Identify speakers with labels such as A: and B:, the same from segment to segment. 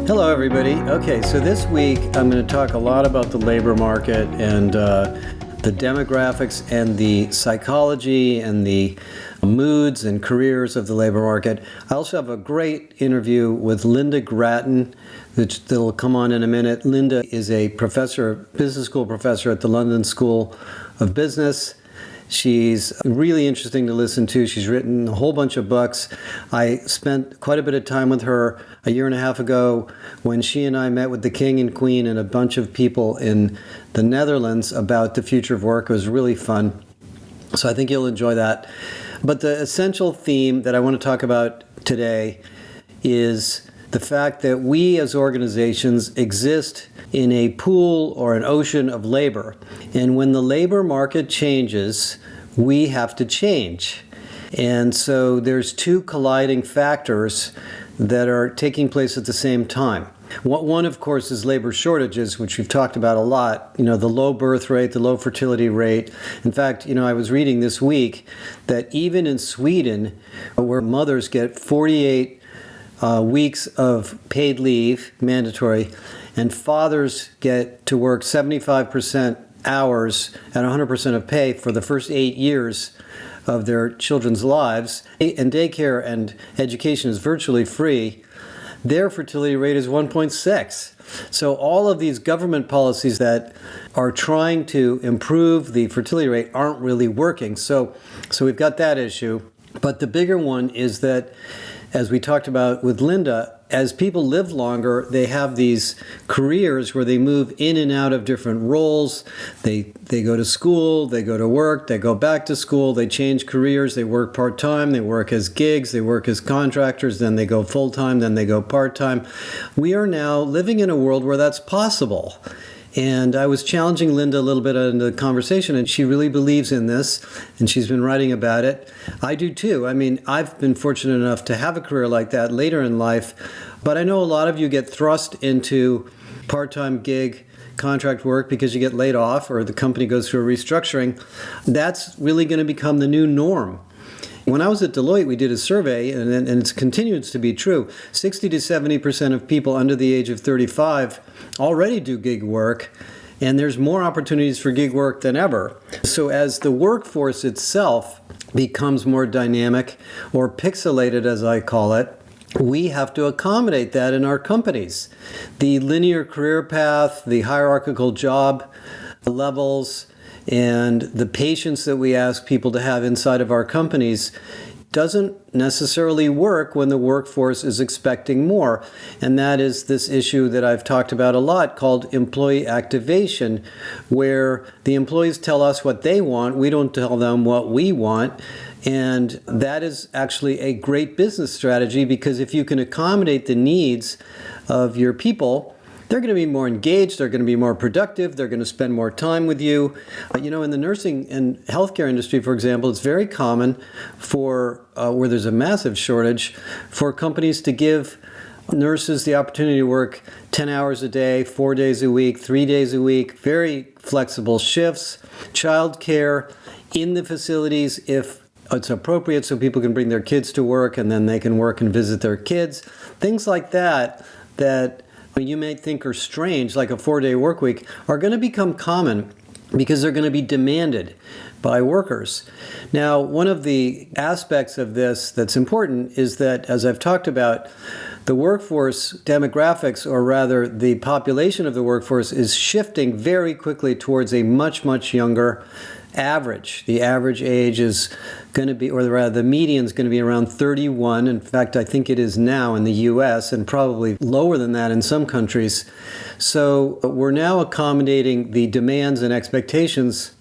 A: Hello, everybody. Okay, so this week I'm going to talk a lot about the labor market and the demographics and the psychology and the moods and careers of the labor market. I also have a great interview with Lynda Gratton, which will come on in a minute. Lynda is a professor, business school professor at the London School of Business. She's really interesting to listen to. She's written a whole bunch of books. I spent quite a bit of time with her a year and a half ago when she and I met with the King and Queen and a bunch of people in the Netherlands about the future of work. It was really fun. So I think you'll enjoy that. But the essential theme that I want to talk about today is the fact that we as organizations exist in a pool or an ocean of labor. And when the labor market changes, we have to change. And so there's two colliding factors that are taking place at the same time. One, of course, is labor shortages, which we've talked about a lot. You know, the low birth rate, the low fertility rate. In fact, I was reading this week that even in Sweden, where mothers get 48 weeks of paid leave, mandatory, and fathers get to work 75% hours at 100% of pay for the first 8 years of their children's lives, and daycare and education is virtually free, their fertility rate is 1.6. So all of these government policies that are trying to improve the fertility rate aren't really working. So we've got that issue. But the bigger one is that, as we talked about with Lynda, as people live longer, they have these careers where they move in and out of different roles. They go to school, they go to work, they go back to school, they change careers, they work part-time, they work as gigs, they work as contractors, then they go full-time, then they go part-time. We are now living in a world where that's possible. And I was challenging Lynda a little bit in the conversation, and she really believes in this, and she's been writing about it. I do too. I mean, I've been fortunate enough to have a career like that later in life, but I know a lot of you get thrust into part-time gig contract work because you get laid off or the company goes through a restructuring. That's really going to become the new norm. When I was at Deloitte, we did a survey, and it continues to be true. 60 to 70% of people under the age of 35 already do gig work, and there's more opportunities for gig work than ever. So as the workforce itself becomes more dynamic, or pixelated as I call it, we have to accommodate that in our companies. The linear career path, the hierarchical job levels, and the patience that we ask people to have inside of our companies doesn't necessarily work when the workforce is expecting more. And that is this issue that I've talked about a lot called employee activation, where the employees tell us what they want, we don't tell them what we want. And that is actually a great business strategy, because if you can accommodate the needs of your people, they're going to be more engaged, they're going to be more productive, they're going to spend more time with you. In the nursing and healthcare industry, for example, it's very common for, where there's a massive shortage, for companies to give nurses the opportunity to work 10 hours a day, 4 days a week, 3 days a week, very flexible shifts, childcare in the facilities if it's appropriate, so people can bring their kids to work and then they can work and visit their kids. Things like that you may think are strange, like a 4-day work week, are going to become common because they're going to be demanded by workers. Now, one of the aspects of this that's important is that, as I've talked about, the workforce demographics, or rather the population of the workforce, is shifting very quickly towards a much, much younger average. The average age is going to be, or rather the median is going to be around 31. In fact, I think it is now in the US, and probably lower than that in some countries. So we're now accommodating the demands and expectations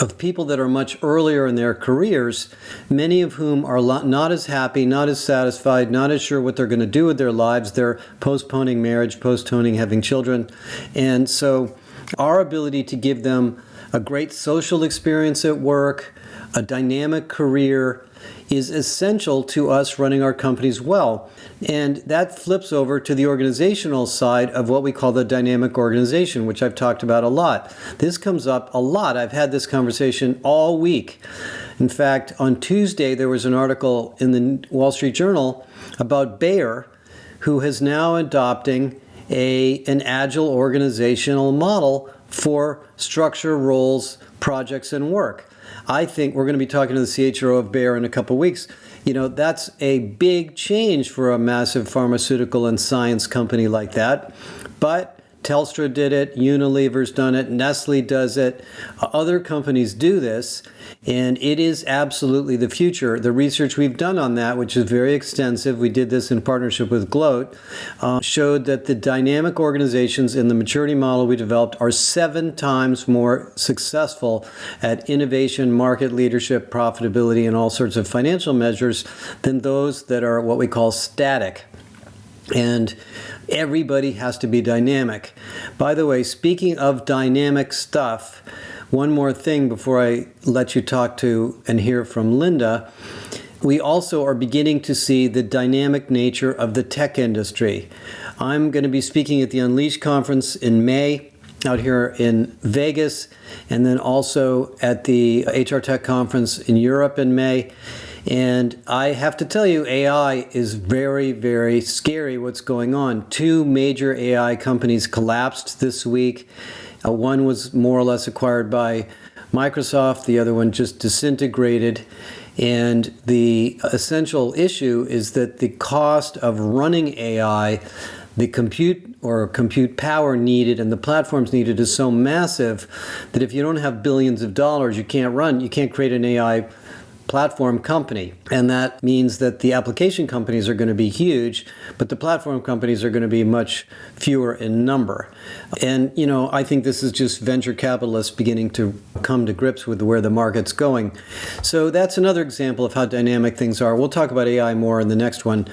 A: of people that are much earlier in their careers, many of whom are not as happy, not as satisfied, not as sure what they're going to do with their lives. They're postponing marriage, postponing having children. And so our ability to give them a great social experience at work, a dynamic career, is essential to us running our companies well. And that flips over to the organizational side of what we call the dynamic organization, which I've talked about a lot. This comes up a lot. I've had this conversation all week. In fact, on Tuesday, there was an article in the Wall Street Journal about Bayer, who is now adopting an agile organizational model for structure, roles, projects, and work. I think we're going to be talking to the CHRO of Bayer in a couple of weeks. That's a big change for a massive pharmaceutical and science company like that. But Telstra did it, Unilever's done it, Nestle does it, other companies do this, and it is absolutely the future. The research we've done on that, which is very extensive, we did this in partnership with Gloat, showed that the dynamic organizations in the maturity model we developed are 7 times more successful at innovation, market leadership, profitability, and all sorts of financial measures than those that are what we call static. And everybody has to be dynamic. By the way, speaking of dynamic stuff, one more thing before I let you talk to and hear from Lynda. We also are beginning to see the dynamic nature of the tech industry. I'm going to be speaking at the Unleash conference in May out here in Vegas, and then also at the HR Tech conference in Europe in May. And I have to tell you, AI is very, very scary what's going on. 2 major AI companies collapsed this week. One was more or less acquired by Microsoft. The other one just disintegrated. And the essential issue is that the cost of running AI, the compute power needed and the platforms needed is so massive that if you don't have billions of dollars, you can't create an AI platform company. And that means that the application companies are going to be huge, but the platform companies are going to be much fewer in number. And, I think this is just venture capitalists beginning to come to grips with where the market's going. So that's another example of how dynamic things are. We'll talk about AI more in the next one.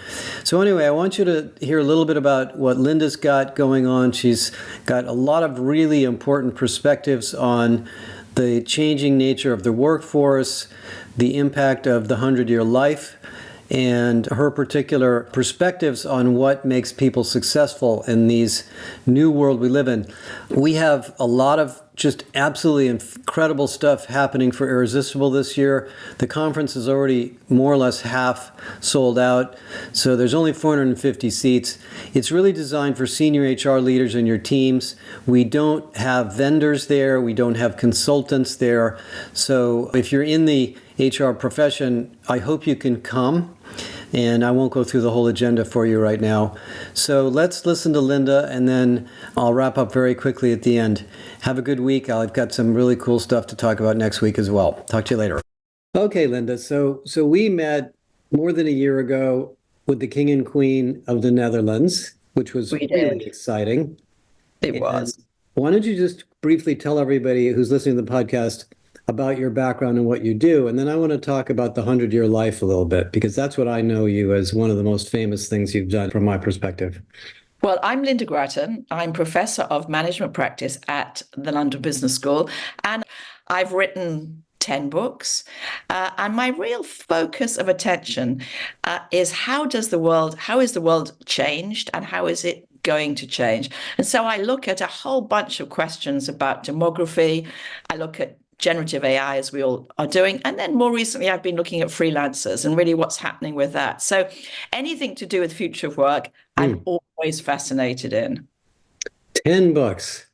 A: So anyway, I want you to hear a little bit about what Lynda's got going on. She's got a lot of really important perspectives on the changing nature of the workforce, the impact of the 100-year life, and her particular perspectives on what makes people successful in these new world we live in. We have a lot of just absolutely incredible stuff happening for Irresistible this year. The conference is already more or less half sold out, so there's only 450 seats. It's really designed for senior HR leaders in your teams. We don't have vendors there. We don't have consultants there. So if you're in the HR profession, I hope you can come. And I won't go through the whole agenda for you right now. So let's listen to Lynda, and then I'll wrap up very quickly at the end. Have a good week. I've got some really cool stuff to talk about next week as well. Talk to you later. Okay, Lynda. So we met more than a year ago with the King and Queen of the Netherlands, which was really exciting.
B: It was.
A: Why don't you just briefly tell everybody who's listening to the podcast about your background and what you do. And then I want to talk about the 100-year life a little bit, because that's what I know you as one of the most famous things you've done from my perspective.
B: Well, I'm Lynda Gratton. I'm Professor of Management Practice at the London Business School, and I've written 10 books. And my real focus of attention is how is the world changed, and how is it going to change? And so I look at a whole bunch of questions about demography. I look at generative AI, as we all are doing. And then more recently, I've been looking at freelancers and really what's happening with that. So anything to do with future of work, I'm always fascinated in.
A: 10 books.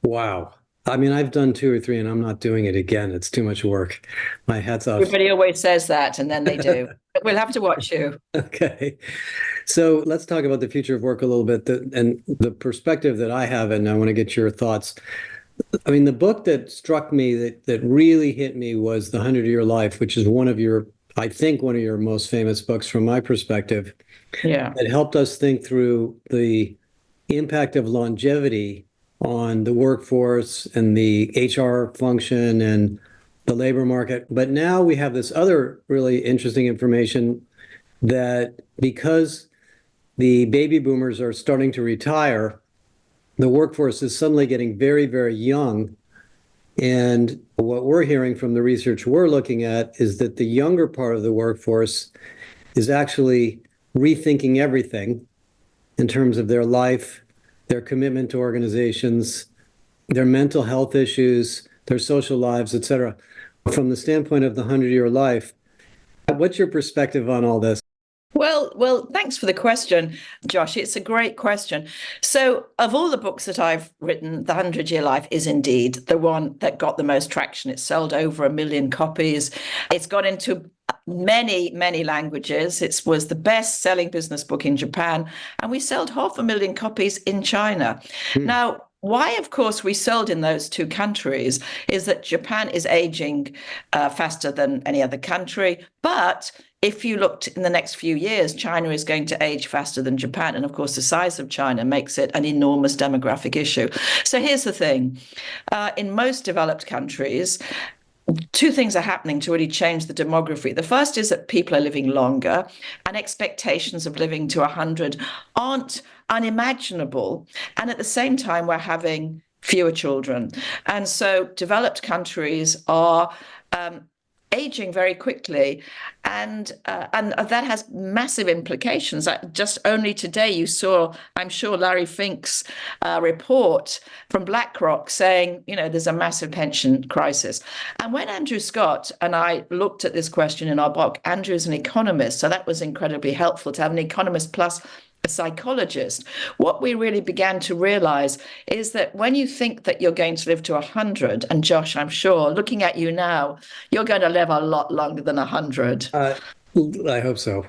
A: Wow. I mean, I've done 2 or 3 and I'm not doing it again. It's too much work. My hat's off.
B: Everybody always says that, and then they do. We'll have to watch you.
A: Okay. So let's talk about the future of work a little bit, and the perspective that I have, and I want to get your thoughts. I mean, the book that struck me, that really hit me, was The 100-Year Life, which is one of your most famous books from my perspective.
B: Yeah.
A: It helped us think through the impact of longevity on the workforce and the HR function and the labor market. But now we have this other really interesting information that because the baby boomers are starting to retire, the workforce is suddenly getting very, very young. And what we're hearing from the research we're looking at is that the younger part of the workforce is actually rethinking everything in terms of their life, their commitment to organizations, their mental health issues, their social lives, et cetera. from the standpoint of the 100-year life. What's your perspective on all this?
B: Well, thanks for the question, Josh. It's a great question. So, of all the books that I've written, The 100-Year Life is indeed the one that got the most traction. It sold over 1 million copies. It's got into many languages. It was the best-selling business book in Japan, and we sold 500,000 copies in China. Now, why, of course, we sold in those two countries is that Japan is aging faster than any other country, but if you looked in the next few years, China is going to age faster than Japan. And of course, the size of China makes it an enormous demographic issue. So here's the thing. In most developed countries, two things are happening to really change the demography. The first is that people are living longer, and expectations of living to 100 aren't unimaginable. And at the same time, we're having fewer children. And so developed countries are aging very quickly, and that has massive implications. Just only today, you saw, I'm sure, Larry Fink's report from BlackRock saying, there's a massive pension crisis. And when Andrew Scott and I looked at this question in our book, Andrew is an economist, so that was incredibly helpful to have an economist plus a psychologist. What we really began to realize is that when you think that you're going to live to 100, and Josh, I'm sure, looking at you now, you're going to live a lot longer than 100.
A: I hope so.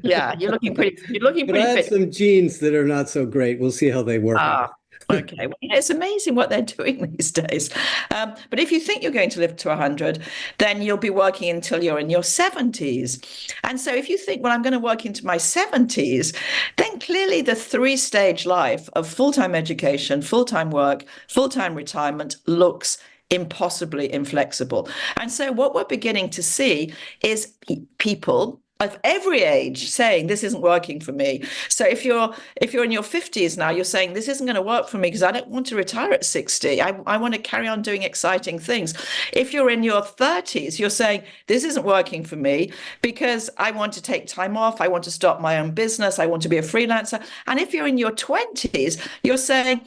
B: Yeah, you're looking pretty
A: But I have
B: fit.
A: some genes that are not so great. We'll see how they work out.
B: Okay. Well, it's amazing what they're doing these days. But if you think you're going to live to 100, then you'll be working until you're in your 70s. And so if you think, well, I'm going to work into my 70s, then clearly the three-stage life of full-time education, full-time work, full-time retirement looks impossibly inflexible. And so what we're beginning to see is people of every age saying this isn't working for me. So if you're in your 50s now, you're saying this isn't going to work for me because I don't want to retire at 60. I want to carry on doing exciting things. If you're in your 30s, you're saying this isn't working for me because I want to take time off. I want to start my own business. I want to be a freelancer. And if you're in your 20s, you're saying,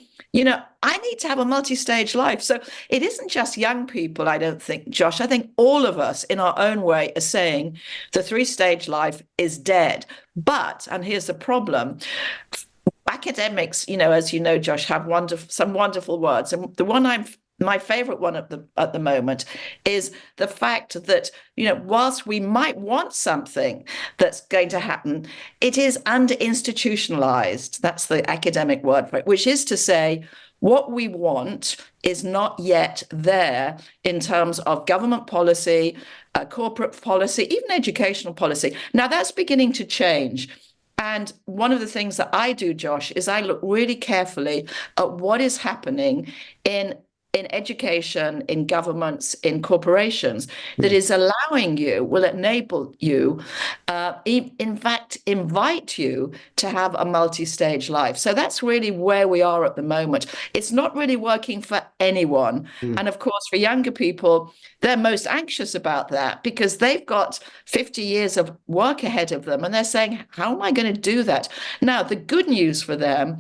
B: I need to have a multi-stage life. So it isn't just young people, I don't think, Josh. I think all of us in our own way are saying the three-stage life is dead. But, and here's the problem, academics, as you know, Josh, have some wonderful words. And the one my favorite one at the moment is the fact that, whilst we might want something that's going to happen, it is under-institutionalized. That's the academic word for it, which is to say, what we want is not yet there in terms of government policy, corporate policy, even educational policy. Now, that's beginning to change. And one of the things that I do, Josh, is I look really carefully at what is happening in education, in governments, in corporations, that is allowing you, will enable you, in fact, invite you to have a multi-stage life. So that's really where we are at the moment. It's not really working for anyone. And of course, for younger people, they're most anxious about that because they've got 50 years of work ahead of them. And they're saying, how am I going to do that? Now, the good news for them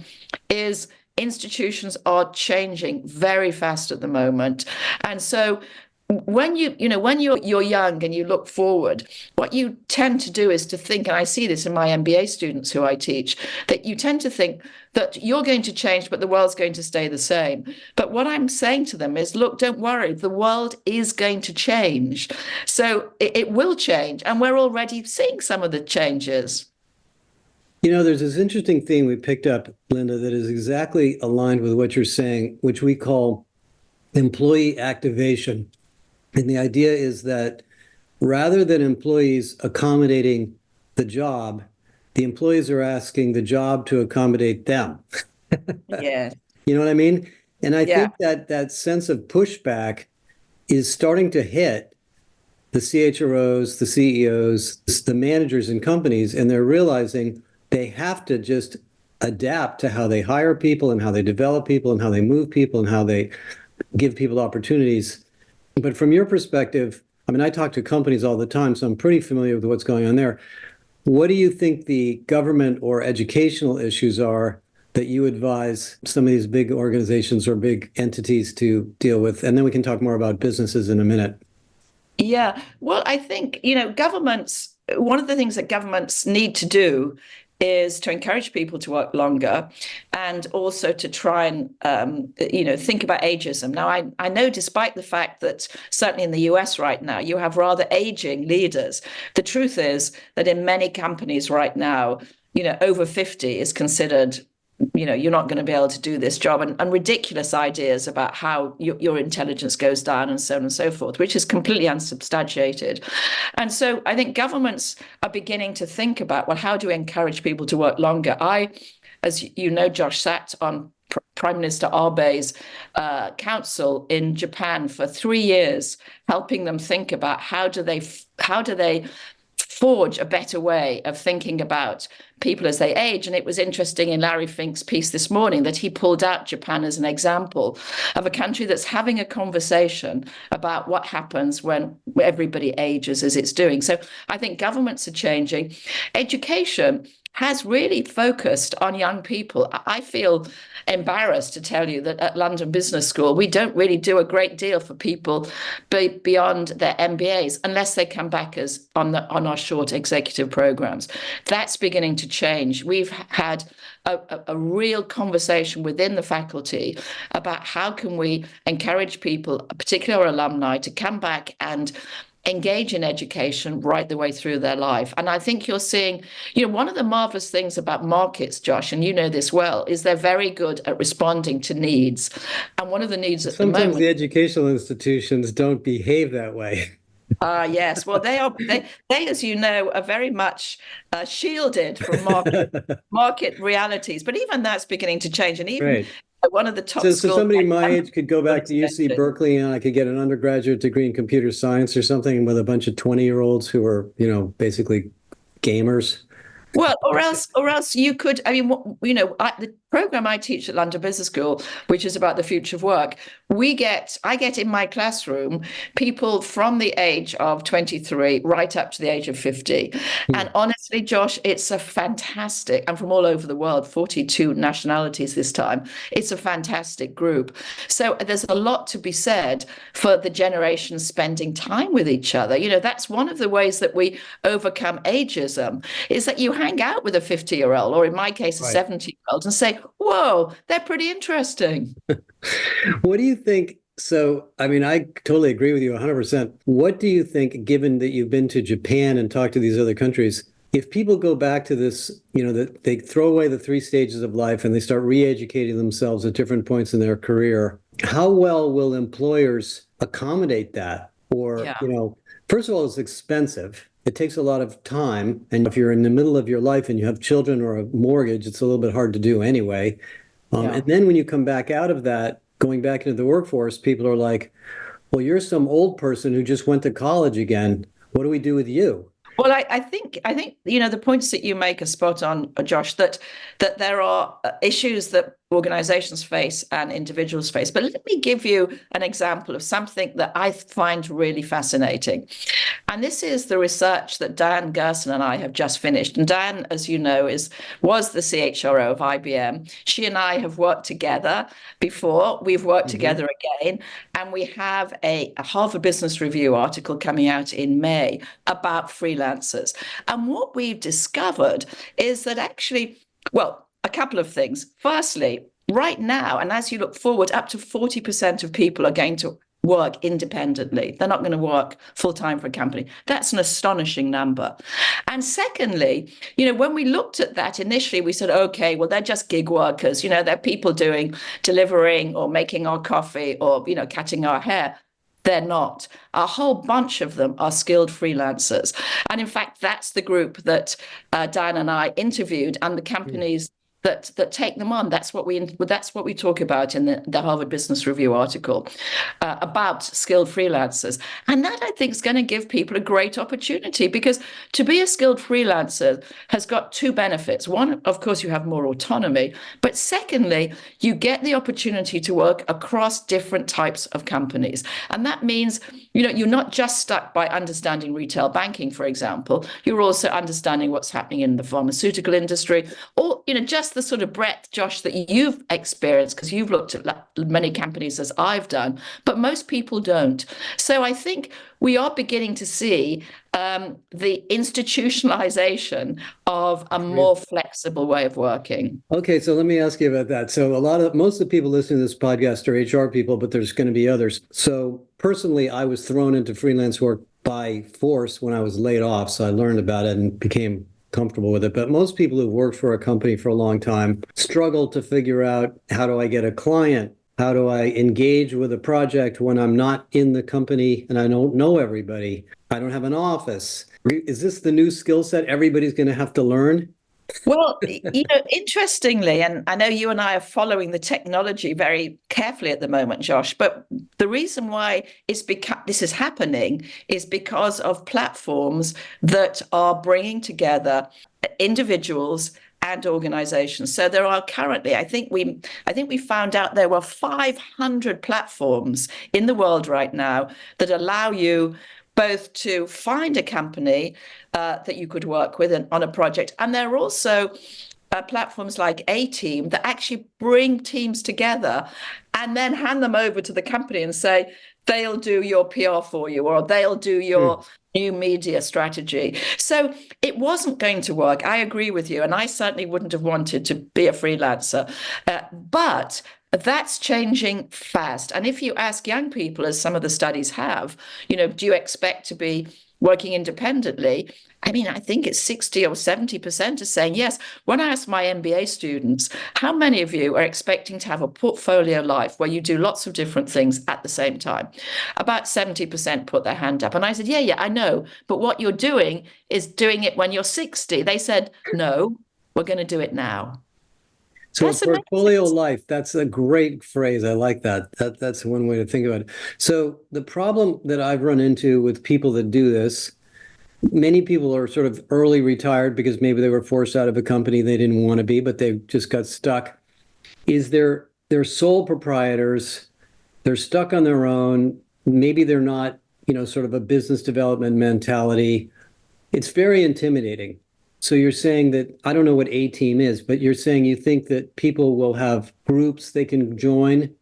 B: is institutions are changing very fast at the moment. And so when you're young and you look forward, what you tend to do is to think, and I see this in my MBA students who I teach, that you tend to think that you're going to change, but the world's going to stay the same. But what I'm saying to them is, look, don't worry, the world is going to change. So it will change. And we're already seeing some of the changes.
A: There's this interesting theme we picked up, Lynda, that is exactly aligned with what you're saying, which we call employee activation. And the idea is that rather than employees accommodating the job, the employees are asking the job to accommodate them.
B: Yeah.
A: You know what I mean? And I think that sense of pushback is starting to hit the CHROs, the CEOs, the managers in companies, and they're realizing they have to just adapt to how they hire people and how they develop people and how they move people and how they give people opportunities. But from your perspective, I mean, I talk to companies all the time, so I'm pretty familiar with what's going on there. What do you think the government or educational issues are that you advise some of these big organizations or big entities to deal with? And then we can talk more about businesses in a minute.
B: Yeah. Well, I think, governments, one of the things that governments need to do is to encourage people to work longer and also to try and, think about ageism. Now, I know despite the fact that certainly in the US right now, you have rather aging leaders, the truth is that in many companies right now, over 50 is considered you're not going to be able to do this job, and ridiculous ideas about how your intelligence goes down and so on and so forth, which is completely unsubstantiated. And so I think governments are beginning to think about, well, how do we encourage people to work longer? As you know, Josh, sat on Prime Minister Abe's council in Japan for 3 years, helping them think about how do they forge a better way of thinking about people as they age. And it was interesting in Larry Fink's piece this morning that he pulled out Japan as an example of a country that's having a conversation about what happens when everybody ages as it's doing. So I think governments are changing. Education has really focused on young people. I feel embarrassed to tell you that at London Business School, we don't really do a great deal for people beyond their MBAs unless they come back as on our short executive programs. That's beginning to change. We've had a real conversation within the faculty about how can we encourage people, particularly our alumni, to come back and engage in education right the way through their life. And I think you're seeing, one of the marvelous things about markets, Josh, and you know this well, is they're very good at responding to needs. And one of the needs at the moment—
A: Sometimes the educational institutions don't behave that way.
B: yes. Well, they, as you know, are very much shielded from market realities. But even that's beginning to change. And even
A: Right.
B: one of the top
A: So
B: schools,
A: somebody my age could go back to UC Berkeley and I could get an undergraduate degree in computer science or something with a bunch of 20-year-olds who are, basically gamers.
B: well, or else you could. I mean, the program I teach at London Business School, which is about the future of work, I get in my classroom people from the age of 23 right up to the age of 50. And honestly, Josh, it's a fantastic, and from all over the world, 42 nationalities this time. It's a fantastic group. So there's a lot to be said for the generations spending time with each other. That's one of the ways that we overcome ageism, is that you hang out with a 50-year-old, or in my case, a 70-year-old, and say, whoa, they're pretty interesting.
A: What do you think? So, I mean, I totally agree with you 100%. What do you think, given that you've been to Japan and talked to these other countries, if people go back to this, that they throw away the 3 stages of life and they start re-educating themselves at different points in their career, how well will employers accommodate that? Or,
B: Yeah.
A: First of all, it's expensive. It takes a lot of time. And if you're in the middle of your life and you have children or a mortgage, it's a little bit hard to do anyway. And then when you come back out of that, going back into the workforce, people are like, well, you're some old person who just went to college again. What do we do with you?
B: Well, I think the points that you make are spot on, Josh. That there are issues that organizations face and individuals face. But let me give you an example of something that I find really fascinating. And this is the research that Diane Gerson and I have just finished. And Diane, as you know, was the CHRO of IBM. She and I have worked together before. We've worked together again. And we have a Harvard Business Review article coming out in May about freelancers. And what we've discovered is that actually, well, a couple of things. Firstly, right now, and as you look forward, up to 40% of people are going to work independently. They're not going to work full-time for a company. That's an astonishing number. And secondly, when we looked at that initially, we said, okay, well, they're just gig workers. They're people delivering or making our coffee or, cutting our hair. They're not. A whole bunch of them are skilled freelancers. And in fact, that's the group that Diane and I interviewed, and the companies that take them on. That's what we talk about in the Harvard Business Review article about skilled freelancers. And that, I think, is going to give people a great opportunity, because to be a skilled freelancer has got 2 benefits. One, of course, you have more autonomy. But secondly, you get the opportunity to work across different types of companies. And that means, you're not just stuck by understanding retail banking, for example. You're also understanding what's happening in the pharmaceutical industry, or, just the sort of breadth, Josh, that you've experienced, because you've looked at many companies as I've done, but most people don't. So I think we are beginning to see the institutionalization of a more flexible way of working.
A: Okay, so let me ask you about that. So most of the people listening to this podcast are HR people, but there's going to be others. So personally, I was thrown into freelance work by force when I was laid off. So I learned about it and became comfortable with it. But most people who've worked for a company for a long time struggle to figure out, how do I get a client? How do I engage with a project when I'm not in the company and I don't know everybody? I don't have an office. Is this the new skill set everybody's going to have to learn?
B: Well, interestingly, and I know you and I are following the technology very carefully at the moment, Josh, but the reason why this is happening is because of platforms that are bringing together individuals and organizations. So there are currently, I think we found out there were 500 platforms in the world right now that allow you both to find a company that you could work with on a project. And there are also platforms like A Team that actually bring teams together and then hand them over to the company and say, they'll do your PR for you, or they'll do your new media strategy. So it wasn't going to work. I agree with you. And I certainly wouldn't have wanted to be a freelancer. But that's changing fast. And if you ask young people, as some of the studies have, do you expect to be working independently? I mean, I think it's 60 or 70% are saying yes. When I ask my MBA students, how many of you are expecting to have a portfolio life where you do lots of different things at the same time? About 70% put their hand up. And I said, yeah, I know. But what you're doing is doing it when you're 60. They said, no, we're going to do it now.
A: So a portfolio life, that's a great phrase. I like that. That's one way to think about it. So the problem that I've run into with people that do this, many people are sort of early retired because maybe they were forced out of a company they didn't want to be, but they just got stuck, is they're sole proprietors. They're stuck on their own. Maybe they're not, sort of a business development mentality. It's very intimidating. So you're saying that, I don't know what A Team is, but you're saying you think that people will have groups they can join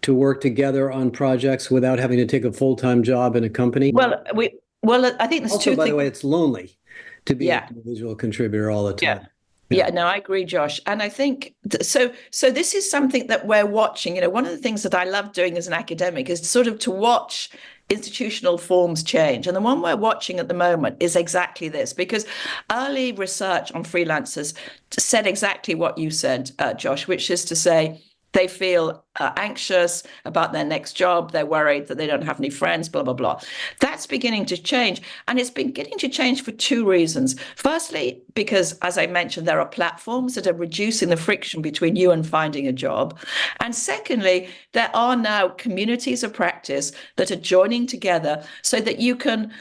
A: to work together on projects without having to take a full-time job in a company?
B: Well, I think there's
A: also, by the way, it's lonely to be an individual contributor all the time.
B: Yeah, no, I agree, Josh. And I think so this is something that we're watching. One of the things that I love doing as an academic is sort of to watch institutional forms change. And the one we're watching at the moment is exactly this, because early research on freelancers said exactly what you said, Josh, which is to say, they feel anxious about their next job. They're worried that they don't have any friends, blah, blah, blah. That's beginning to change. And it's beginning to change for two reasons. Firstly, because, as I mentioned, there are platforms that are reducing the friction between you and finding a job. And secondly, there are now communities of practice that are joining together so that you can,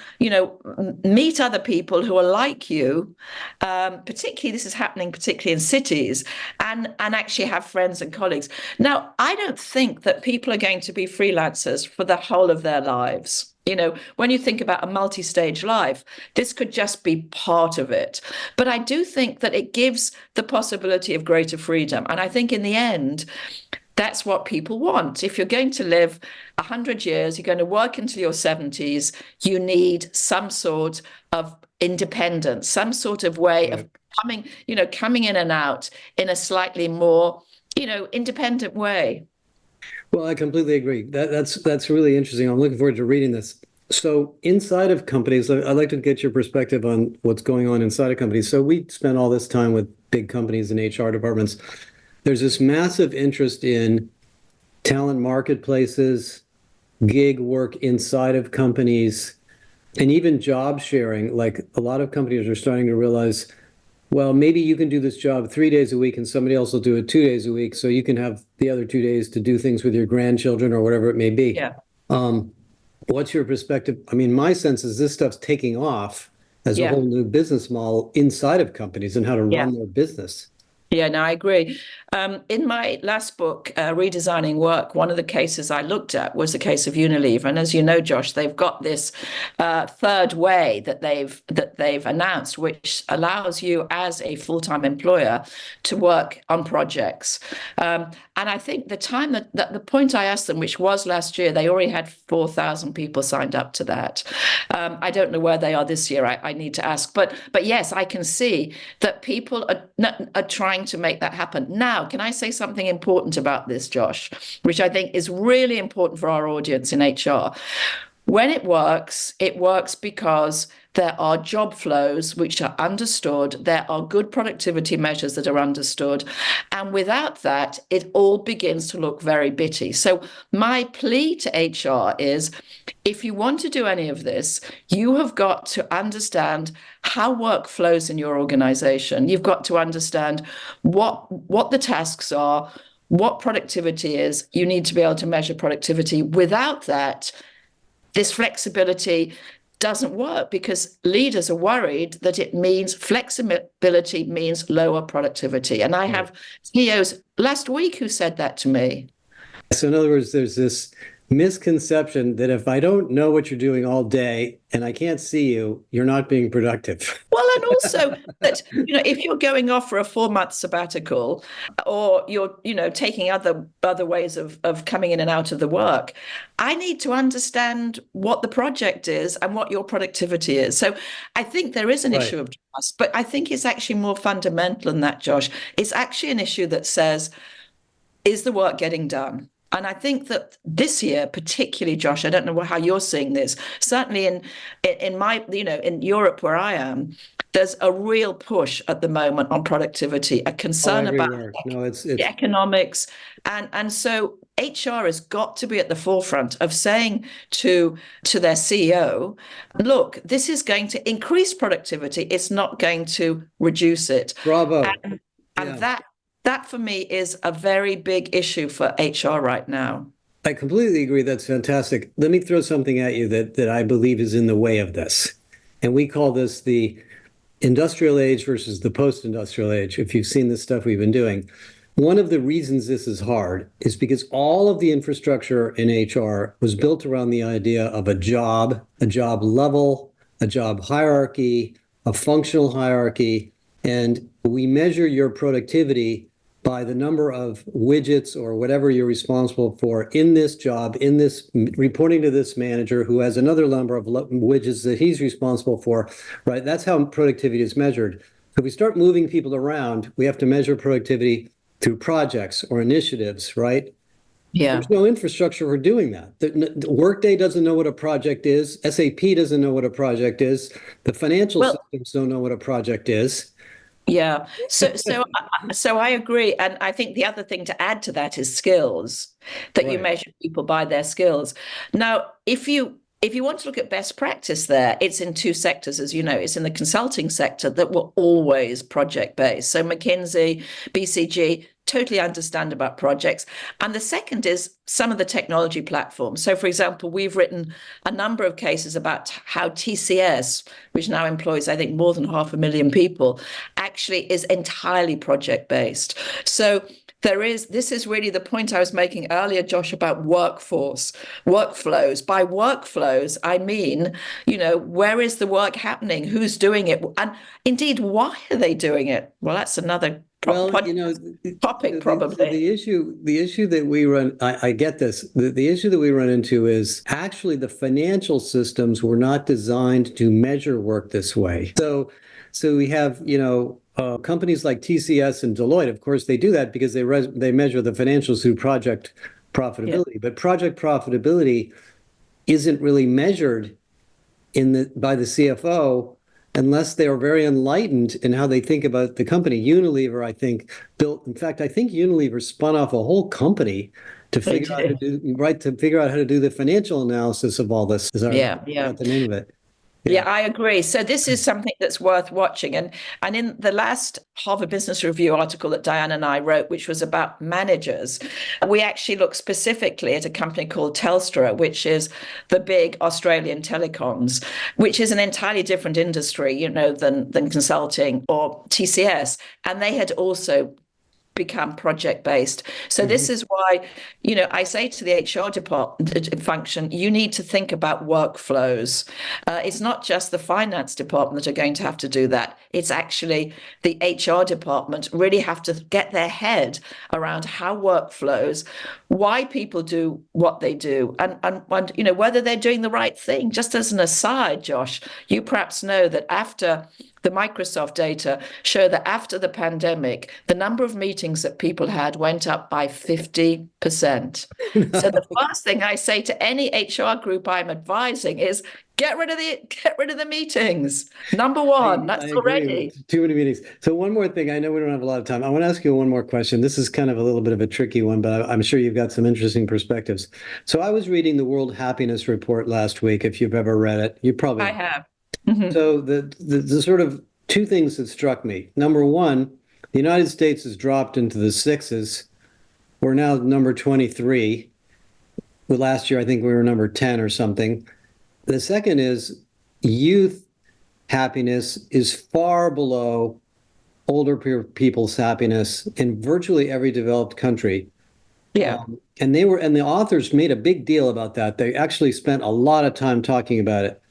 B: meet other people who are like you. Particularly, this is happening particularly in cities, and actually have friends and colleagues. Now, I don't think that people are going to be freelancers for the whole of their lives. When you think about a multi-stage life, this could just be part of it. But I do think that it gives the possibility of greater freedom. And I think in the end, that's what people want. If you're going to live 100 years, you're going to work until your 70s, you need some sort of independence, some sort of way of coming in and out in a slightly more independent way.
A: Well, I completely agree. That's really interesting. I'm looking forward to reading this. So inside of companies, I'd like to get your perspective on what's going on inside of companies. So we spent all this time with big companies and HR departments. There's this massive interest in talent marketplaces, gig work inside of companies, and even job sharing. Like, a lot of companies are starting to realize, well, maybe you can do this job 3 days a week and somebody else will do it 2 days a week. So you can have the other 2 days to do things with your grandchildren or whatever it may be.
B: Yeah.
A: What's your perspective? I mean, my sense is this stuff's taking off as a whole new business model inside of companies and how to run their business.
B: Yeah, no, I agree. In my last book, Redesigning Work, one of the cases I looked at was the case of Unilever. And as you know, Josh, they've got this third way that they've announced, which allows you as a full-time employer to work on projects. And I think the time that the point I asked them, which was last year, they already had 4,000 people signed up to that. I don't know where they are this year. I need to ask. But yes, I can see that people are trying to make that happen. Now, can I say something important about this, Josh, which I think is really important for our audience in HR? When it works because there are job flows which are understood. There are good productivity measures that are understood. And without that, it all begins to look very bitty. So my plea to HR is, if you want to do any of this, you have got to understand how work flows in your organization. You've got to understand what the tasks are, what productivity is. You need to be able to measure productivity. Without that, this flexibility doesn't work because leaders are worried that it means flexibility means lower productivity. And I have CEOs last week who said that to me.
A: So in other words, there's this misconception that if I don't know what you're doing all day and I can't see you, you're not being productive.
B: Well, and also that, if you're going off for a 4-month sabbatical or you're, taking other ways of coming in and out of the work, I need to understand what the project is and what your productivity is. So I think there is an issue of trust, but I think it's actually more fundamental than that, Josh. It's actually an issue that says, is the work getting done? And I think that this year, particularly, Josh, I don't know how you're seeing this. Certainly in my, in Europe where I am, there's a real push at the moment on productivity, a concern about the economics. And so HR has got to be at the forefront of saying to their CEO, look, this is going to increase productivity. It's not going to reduce it.
A: Bravo.
B: And that for me is a very big issue for HR right now.
A: I completely agree. That's fantastic. Let me throw something at you that I believe is in the way of this. And we call this the industrial age versus the post-industrial age, if you've seen the stuff we've been doing. One of the reasons this is hard is because all of the infrastructure in HR was built around the idea of a job level, a job hierarchy, a functional hierarchy, and we measure your productivity by the number of widgets or whatever you're responsible for in this job, in this reporting to this manager who has another number of widgets that he's responsible for, right? That's how productivity is measured. So if we start moving people around, we have to measure productivity through projects or initiatives, right?
B: Yeah.
A: There's no infrastructure for doing that. The Workday doesn't know what a project is. SAP doesn't know what a project is. The financial systems don't know what a project is.
B: Yeah. So I agree. And I think the other thing to add to that is skills, that you measure people by their skills. Now, if you want to look at best practice there, it's in two sectors, as you know. It's in the consulting sector that were always project-based. So McKinsey, BCG, totally understand about projects. And the second is some of the technology platforms. So, for example, we've written a number of cases about how TCS, which now employs, I think, more than 500,000 people, actually is entirely project-based. So this is really the point I was making earlier, Josh, about workforce, workflows. By workflows, I mean, where is the work happening? Who's doing it? And indeed, why are they doing it? Well, that's another topic, probably.
A: The issue that we run, I get this. The issue that we run into is actually the financial systems were not designed to measure work this way. So we have, companies like TCS and Deloitte, of course, they do that because they measure the financials through project profitability. But project profitability isn't really measured by the CFO unless they are very enlightened in how they think about the company. Unilever, I think, in fact, I think Unilever spun off a whole company to figure out how to do the financial analysis of all this. Is the name of it.
B: Yeah, I agree. So this is something that's worth watching. And in the last Harvard Business Review article that Diane and I wrote, which was about managers, we actually looked specifically at a company called Telstra, which is the big Australian telecoms, which is an entirely different industry, than consulting or TCS. And they had also become project based. So this is why, I say to the HR department function, you need to think about workflows. It's not just the finance department that are going to have to do that. It's actually the HR department really have to get their head around how workflows, why people do what they do, and whether they're doing the right thing. Just as an aside, Josh, you perhaps know that after the Microsoft data show that after the pandemic, the number of meetings that people had went up by 50%. So the first thing I say to any HR group I'm advising is get rid of the meetings. Number one,
A: I
B: that's
A: agree.
B: already.
A: Too many meetings. So one more thing. I know we don't have a lot of time. I want to ask you one more question. This is kind of a little bit of a tricky one, but I'm sure you've got some interesting perspectives. So I was reading the World Happiness Report last week. If you've ever read it, you probably
B: I have. Mm-hmm.
A: So the sort of two things that struck me. Number one, the United States has dropped into the sixes. We're now number 23. Well, last year, I think we were number 10 or something. The second is youth happiness is far below older people's happiness in virtually every developed country.
B: Yeah.
A: And the authors made a big deal about that. They actually spent a lot of time talking about it.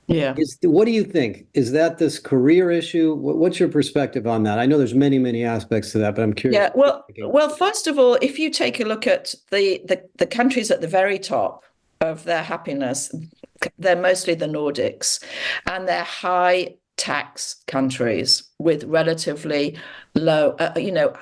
B: Yeah.
A: What do you think? Is that this career issue? What's your perspective on that? I know there's many, many aspects to that, but I'm curious.
B: Yeah. Well, first of all, if you take a look at the countries at the very top of their happiness, they're mostly the Nordics, and they're high tax countries with relatively low, low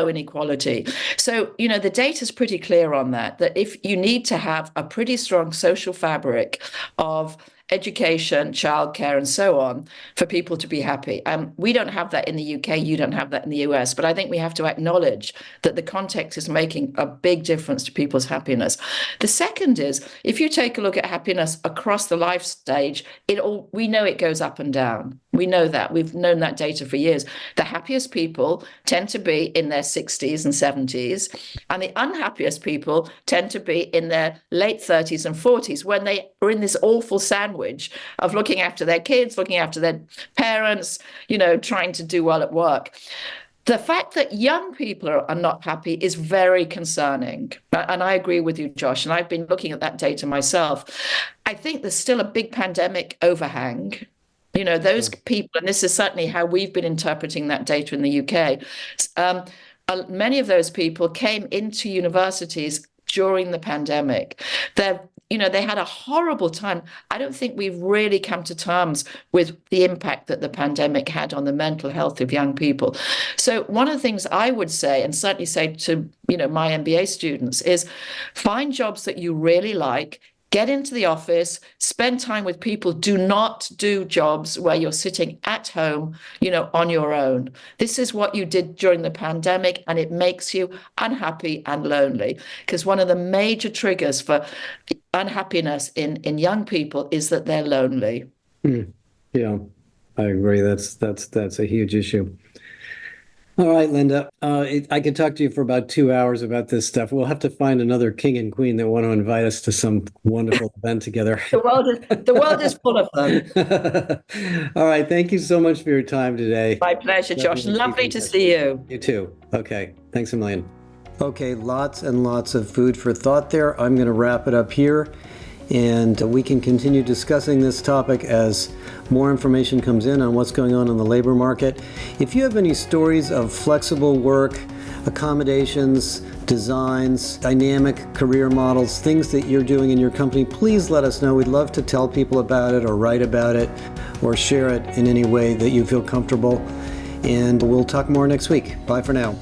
B: inequality. So, the data is pretty clear on that if you need to have a pretty strong social fabric of education, childcare, and so on for people to be happy. We don't have that in the UK. You don't have that in the US. But I think we have to acknowledge that the context is making a big difference to people's happiness. The second is, if you take a look at happiness across the life stage, we know it goes up and down. We know that. We've known that data for years. The happiest people tend to be in their 60s and 70s, and the unhappiest people tend to be in their late 30s and 40s when they are in this awful sandwich of looking after their kids, looking after their parents, trying to do well at work. The fact that young people are not happy is very concerning. And I agree with you, Josh, and I've been looking at that data myself. I think there's still a big pandemic overhang. Those people, and this is certainly how we've been interpreting that data in the UK, many of those people came into universities during the pandemic. They had a horrible time. I don't think we've really come to terms with the impact that the pandemic had on the mental health of young people. So one of the things I would say, and certainly say to my MBA students, is find jobs that you really like. Get into the office, spend time with people. Do not do jobs where you're sitting at home, on your own. This is what you did during the pandemic, and it makes you unhappy and lonely. Because one of the major triggers for unhappiness in young people is that they're lonely.
A: Yeah, I agree. That's a huge issue. All right, Lynda, I could talk to you for about 2 hours about this stuff. We'll have to find another king and queen that want to invite us to some wonderful event together.
B: The world is full of them.
A: All right, thank you so much for your time today.
B: My pleasure, Josh. Lovely to see you.
A: You too. Okay, thanks a million. Okay, lots and lots of food for thought there. I'm going to wrap it up here, and we can continue discussing this topic as more information comes in on what's going on in the labor market. If you have any stories of flexible work, accommodations, designs, dynamic career models, things that you're doing in your company, please let us know. We'd love to tell people about it or write about it or share it in any way that you feel comfortable. And we'll talk more next week. Bye for now.